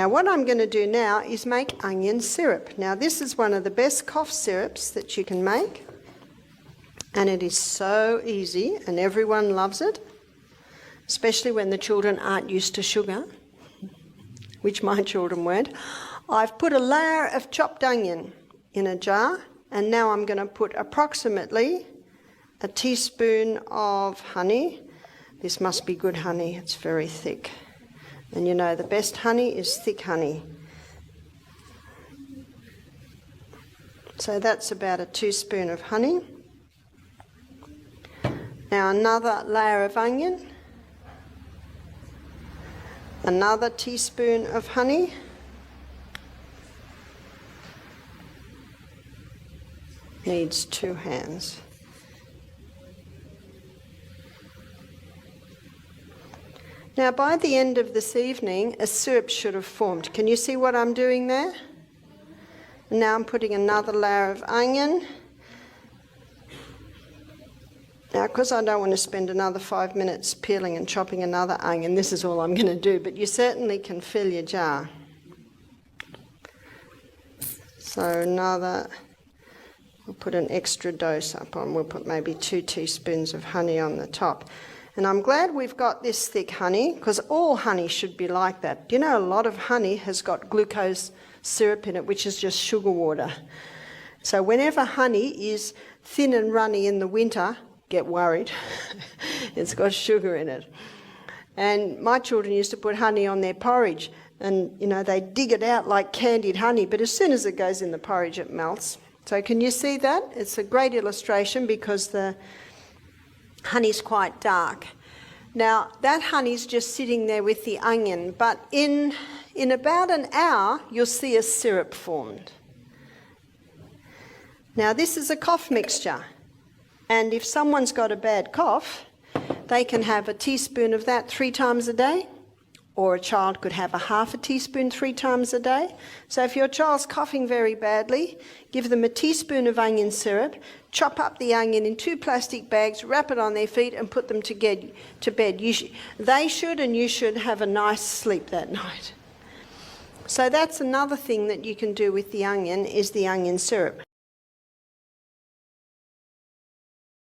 Now what I'm going to do now is make onion syrup. Now this is one of the best cough syrups that you can make, and it is so easy and everyone loves it, especially when the children aren't used to sugar, which my children weren't. I've put a layer of chopped onion in a jar, and now I'm going to put approximately a teaspoon of honey. This must be good honey, it's very thick. And you know the best honey is thick honey. So that's about a teaspoon of honey. Now another layer of onion. Another teaspoon of honey. Needs 2 hands. Now by the end of this evening, a syrup should have formed. Can you see what I'm doing there? Now I'm putting another layer of onion. Now, because I don't want to spend another 5 minutes peeling and chopping another onion, this is all I'm going to do, but you certainly can fill your jar. So we'll put an extra dose up on, we'll put maybe 2 teaspoons of honey on the top. And I'm glad we've got this thick honey, because all honey should be like that. You know, a lot of honey has got glucose syrup in it, which is just sugar water. So whenever honey is thin and runny in the winter, get worried. It's got sugar in it. And my children used to put honey on their porridge, and you know, they dig it out like candied honey, but as soon as it goes in the porridge, it melts. So can you see that? It's a great illustration because the honey's quite dark. Now that honey's just sitting there with the onion, but in about an hour you'll see a syrup formed. Now this is a cough mixture, and if someone's got a bad cough, they can have a teaspoon of that 3 times a day, or a child could have a half a teaspoon 3 times a day. So if your child's coughing very badly, give them a teaspoon of onion syrup, chop up the onion in 2 plastic bags, wrap it on their feet and put them to bed. They should, and you should have a nice sleep that night. So that's another thing that you can do with the onion, is the onion syrup.